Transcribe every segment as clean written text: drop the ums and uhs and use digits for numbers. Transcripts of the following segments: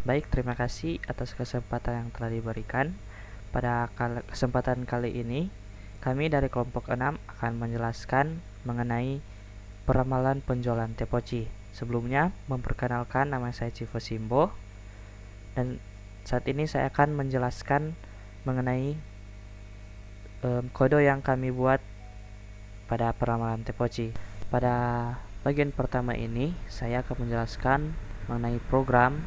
Baik, terima kasih atas kesempatan yang telah diberikan. Pada kesempatan kali ini, kami dari kelompok 6 akan menjelaskan mengenai peramalan penjualan tepoci. Sebelumnya, memperkenalkan, nama saya Civo Simbo, dan saat ini saya akan menjelaskan mengenai kode yang kami buat pada peramalan tepoci. Pada bagian pertama ini, saya akan menjelaskan mengenai program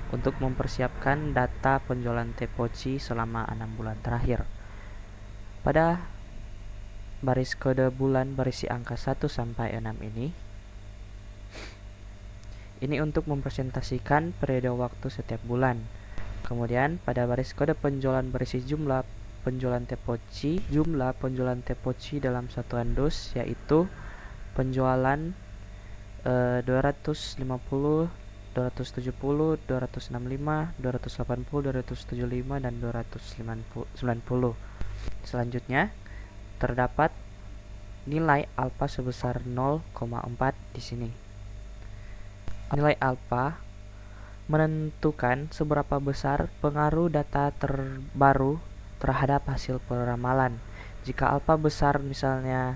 untuk mempersiapkan data penjualan tepoci selama 6 bulan terakhir. Pada baris kode bulan berisi angka 1 sampai 6 ini untuk mempresentasikan periode waktu setiap bulan. Kemudian pada baris kode penjualan berisi jumlah penjualan tepoci dalam satuan dus, yaitu penjualan 250, 270, 265, 280, 275, dan 290. Selanjutnya, terdapat nilai alfa sebesar 0,4 di sini. Nilai alfa menentukan seberapa besar pengaruh data terbaru terhadap hasil peramalan. Jika alfa besar, misalnya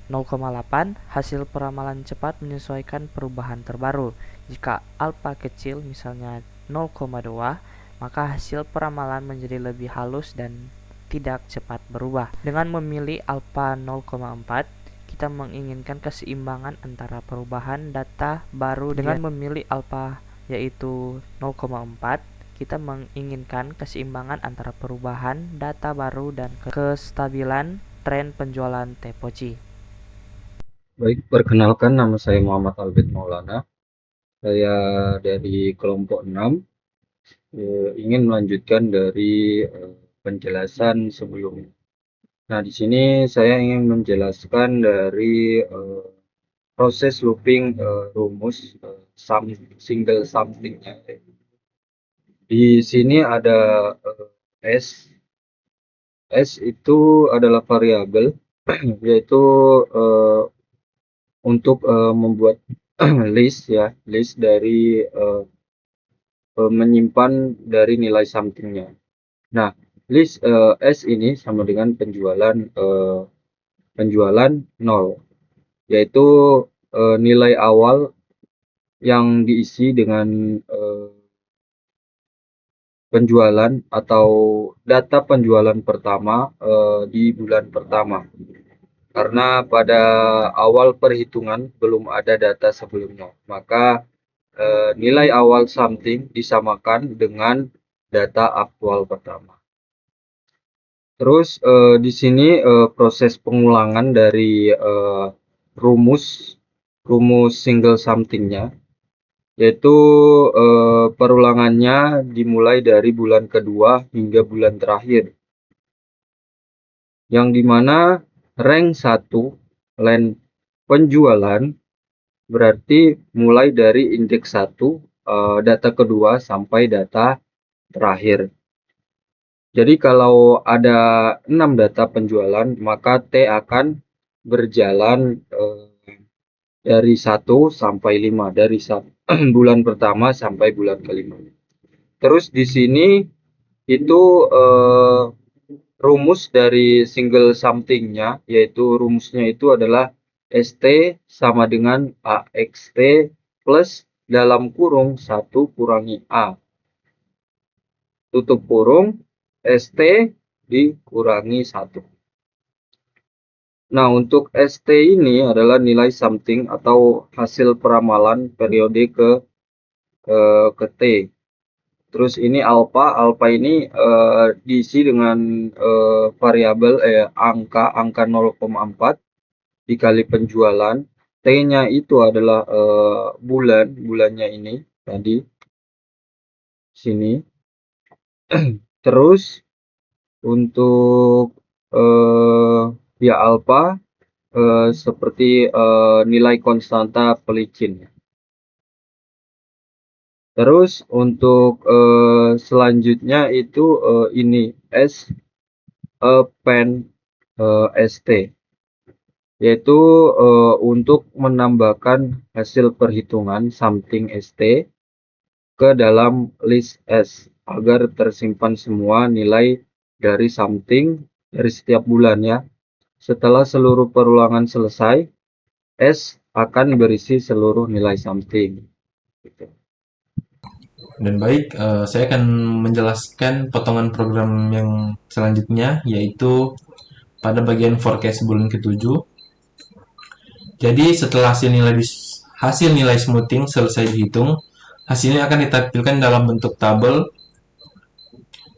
0,8, hasil peramalan cepat menyesuaikan perubahan terbaru. Jika alfa kecil, misalnya 0,2, maka hasil peramalan menjadi lebih halus dan tidak cepat berubah. Dengan memilih alfa 0,4, kita menginginkan keseimbangan antara perubahan data baru. Dengan memilih alfa yaitu 0,4, kita menginginkan keseimbangan antara perubahan data baru dan kestabilan tren penjualan tepoci. Baik, perkenalkan nama saya Muhammad Albert Maulana. Saya dari kelompok 6, ingin melanjutkan dari penjelasan sebelumnya. Nah, di sini saya ingin menjelaskan dari proses looping rumus single something-nya. Di sini ada S. S itu adalah variabel, yaitu eh, untuk membuat list dari menyimpan dari nilai something-nya. Nah, list S ini sama dengan penjualan 0, yaitu nilai awal yang diisi dengan penjualan atau data penjualan pertama di bulan pertama. Karena pada awal perhitungan belum ada data sebelumnya, maka nilai awal something disamakan dengan data aktual pertama. Terus di sini proses pengulangan dari rumus single something-nya, yaitu perulangannya dimulai dari bulan kedua hingga bulan terakhir, yang dimana rank 1 len penjualan berarti mulai dari indeks 1 data kedua sampai data terakhir. Jadi kalau ada 6 data penjualan, maka T akan berjalan dari 1 sampai 5, dari bulan pertama sampai bulan kelima. Terus di sini itu rumus dari single something-nya, yaitu rumusnya itu adalah ST sama dengan AXT plus dalam kurung 1 kurangi A, tutup kurung, ST dikurangi 1. Nah, untuk ST ini adalah nilai something atau hasil peramalan periode ke T. Terus ini alpha, ini diisi dengan variabel angka 0,4 dikali penjualan. T-nya itu adalah bulannya ini tadi sini. Terus untuk ya alpha seperti nilai konstanta pelicin. Terus untuk selanjutnya itu ini S pen ST, yaitu untuk menambahkan hasil perhitungan something ST ke dalam list S agar tersimpan semua nilai dari something dari setiap bulan ya. Setelah seluruh perulangan selesai, S akan berisi seluruh nilai something. Gitu. Dan baik, saya akan menjelaskan potongan program yang selanjutnya, yaitu pada bagian forecast bulan ke-7. Jadi setelah hasil nilai smoothing selesai dihitung, hasilnya akan ditampilkan dalam bentuk tabel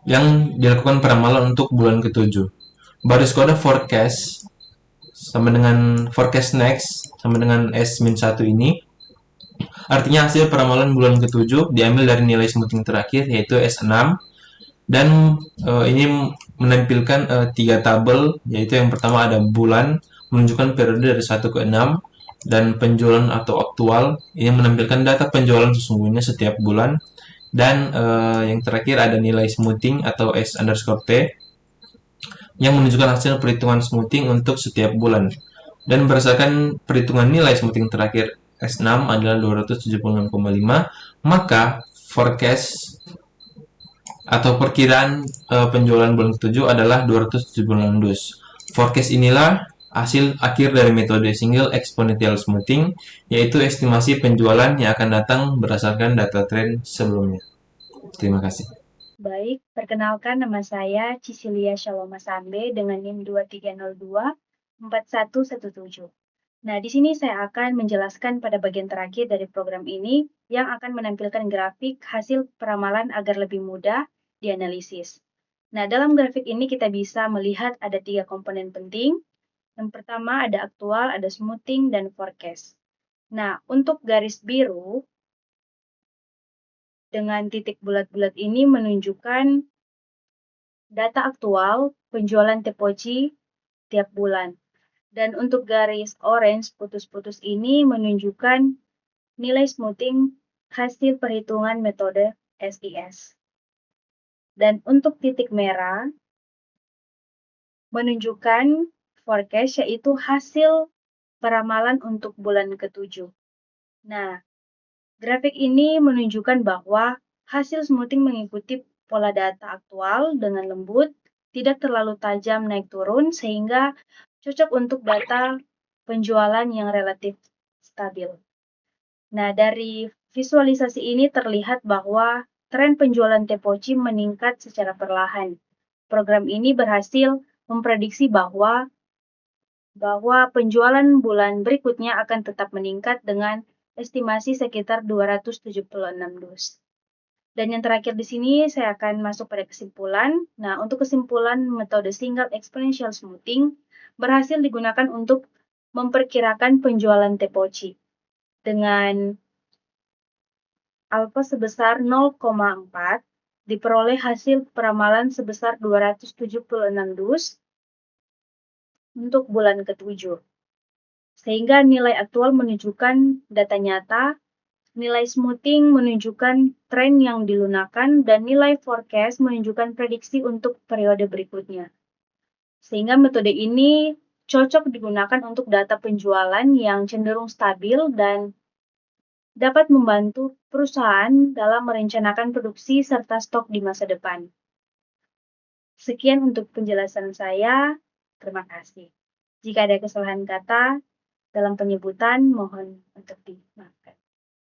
yang dilakukan peramalan untuk bulan ke-7. Baris kode forecast sama dengan forecast next sama dengan S-1 ini artinya hasil peramalan bulan ke-7 diambil dari nilai smoothing terakhir yaitu S6 dan ini menampilkan 3 tabel, yaitu yang pertama ada bulan menunjukkan periode dari 1 ke 6 dan penjualan atau aktual ini menampilkan data penjualan sesungguhnya setiap bulan dan yang terakhir ada nilai smoothing atau S_T yang menunjukkan hasil perhitungan smoothing untuk setiap bulan. Dan berdasarkan perhitungan nilai smoothing terakhir S6 adalah 276,5, maka forecast atau perkiraan penjualan bulan ke-7 adalah 276 dus. Forecast inilah hasil akhir dari metode single exponential smoothing, yaitu estimasi penjualan yang akan datang berdasarkan data tren sebelumnya. Terima kasih. Baik, perkenalkan nama saya Cicilia Shaloma Sambe dengan NIM 23024117. Nah, di sini saya akan menjelaskan pada bagian terakhir dari program ini yang akan menampilkan grafik hasil peramalan agar lebih mudah dianalisis. Nah, dalam grafik ini kita bisa melihat ada 3 komponen penting. Yang pertama ada aktual, ada smoothing, dan forecast. Nah, untuk garis biru dengan titik bulat-bulat ini menunjukkan data aktual penjualan tepoci tiap bulan. Dan untuk garis orange putus-putus ini menunjukkan nilai smoothing hasil perhitungan metode SIS. Dan untuk titik merah menunjukkan forecast, yaitu hasil peramalan untuk bulan ke-7. Nah, grafik ini menunjukkan bahwa hasil smoothing mengikuti pola data aktual dengan lembut, tidak terlalu tajam naik turun, sehingga cocok untuk data penjualan yang relatif stabil. Nah, dari visualisasi ini terlihat bahwa tren penjualan tepoci meningkat secara perlahan. Program ini berhasil memprediksi bahwa penjualan bulan berikutnya akan tetap meningkat dengan estimasi sekitar 276 dus. Dan yang terakhir di sini saya akan masuk pada kesimpulan. Nah, untuk kesimpulan metode single exponential smoothing berhasil digunakan untuk memperkirakan penjualan tepoci dengan alfa sebesar 0,4 diperoleh hasil peramalan sebesar 276 dus untuk bulan ke-7. Sehingga nilai aktual menunjukkan data nyata, nilai smoothing menunjukkan tren yang dilunakan, dan nilai forecast menunjukkan prediksi untuk periode berikutnya. Sehingga metode ini cocok digunakan untuk data penjualan yang cenderung stabil dan dapat membantu perusahaan dalam merencanakan produksi serta stok di masa depan. Sekian untuk penjelasan saya. Terima kasih. Jika ada kesalahan kata dalam penyebutan, mohon untuk dimaafkan.